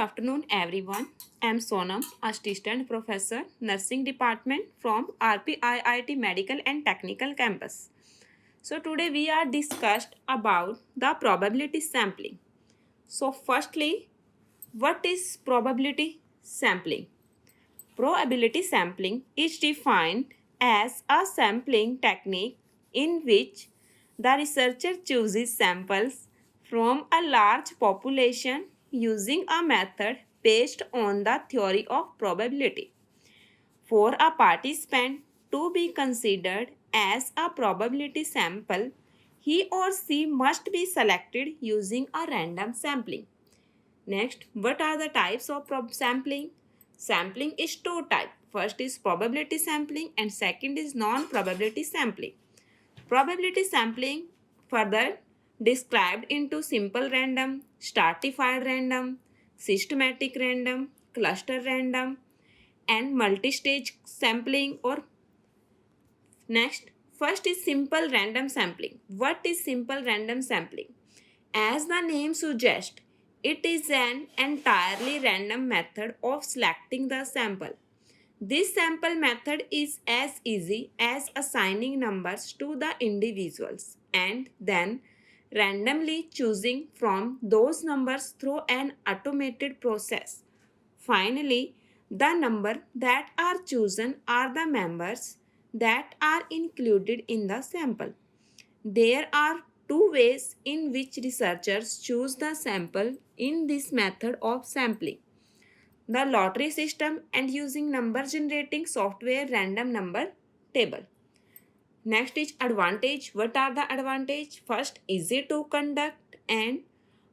afternoon, everyone. I am Sonam, Assistant Professor, Nursing Department from RPIIT Medical and Technical Campus. So today we are discussed about the probability sampling. So firstly, what is probability sampling? Probability sampling is defined as a sampling technique in which the researcher chooses samples from a large population using a method based on the theory of probability. For a participant to be considered as a probability sample, he or she must be selected using a random sampling. Next, what are the types of sampling? Sampling is two types. First is probability sampling and second is non-probability sampling. Probability sampling further described into simple random, stratified random, systematic random, cluster random and multi-stage sampling or next. First is simple random sampling. What is simple random sampling? As the name suggests, it is an entirely random method of selecting the sample. This sample method is as easy as assigning numbers to the individuals and then randomly choosing from those numbers through an automated process. Finally, the number that are chosen are the members that are included in the sample. There are two ways in which researchers choose the sample in this method of sampling: the lottery system and using number generating software random number table. Next is advantage. What are the advantage? First, easy to conduct and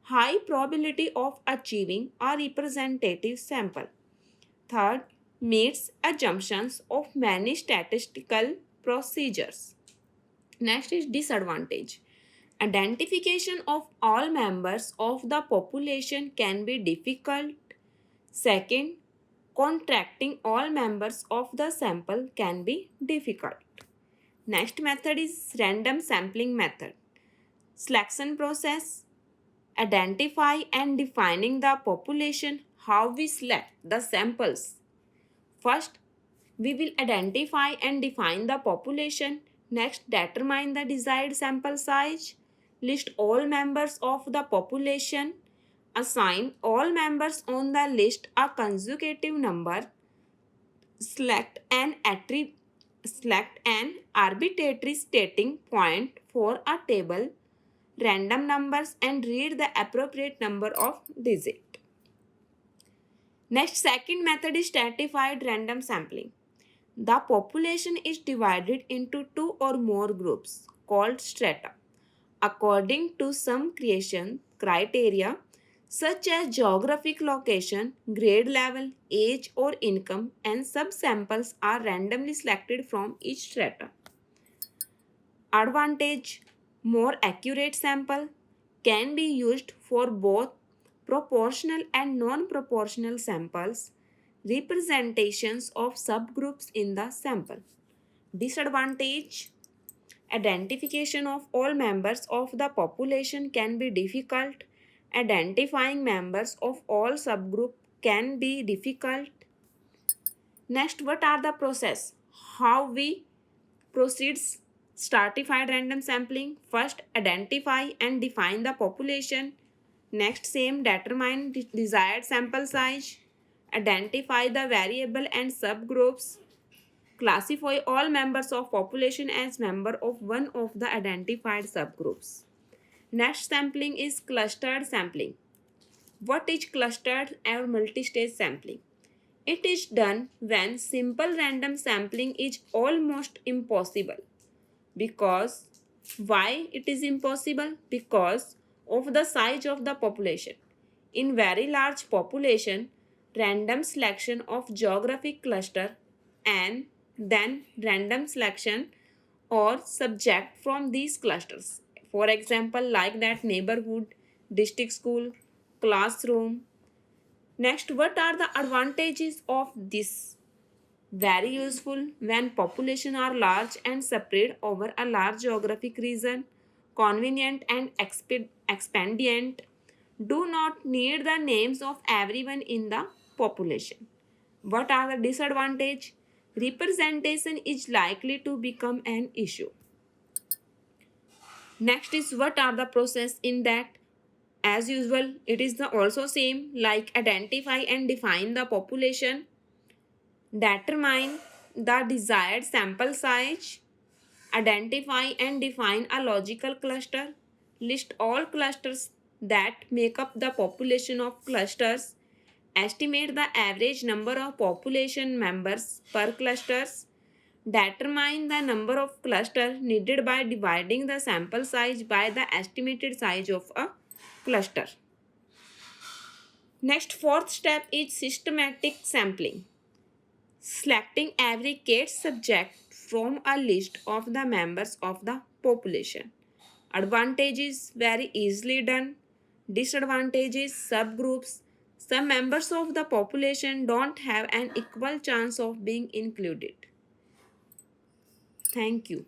high probability of achieving a representative sample. Third, meets assumptions of many statistical procedures. Next is disadvantage. Identification of all members of the population can be difficult. Second, contracting all members of the sample can be difficult. Next method is random sampling method. Selection process. Identify and defining the population. How we select the samples. First, we will identify and define the population. Next, determine the desired sample size. List all members of the population. Assign all members on the list a consecutive number. Select an arbitrary starting point for a table, random numbers and read the appropriate number of digits. Next, second method is stratified random sampling. The population is divided into two or more groups called strata according to some creation criteria such as geographic location, grade level, age or income, and subsamples are randomly selected from each strata. Advantage: more accurate sample can be used for both proportional and non-proportional samples, representations of subgroups in the sample. Disadvantage: identification of all members of the population can be difficult. Identifying members of all subgroup can be difficult. Next, what are the process? How we proceeds stratified random sampling. First, identify and define the population. Next, same determine desired sample size. Identify the variable and subgroups. Classify all members of population as member of one of the identified subgroups. Next sampling is clustered sampling. What is clustered or multi-stage sampling? It is done when simple random sampling is almost impossible. Because why it is impossible? Because of the size of the population. In very large population, random selection of geographic cluster and then random selection or subject from these clusters. For example, like that neighborhood, district school, classroom. Next, what are the advantages of this? Very useful when population are large and spread over a large geographic region, convenient and expedient, do not need the names of everyone in the population. What are the disadvantages? Representation is likely to become an issue. Next is what are the process in that? As usual, it is the also same like identify and define the population, determine the desired sample size, identify and define a logical cluster, list all clusters that make up the population of clusters, estimate the average number of population members per clusters, determine the number of clusters needed by dividing the sample size by the estimated size of a cluster. Next, fourth step is systematic sampling. Selecting every case subject from a list of the members of the population. Advantages very easily done. Disadvantages subgroups. Some members of the population don't have an equal chance of being included. Thank you.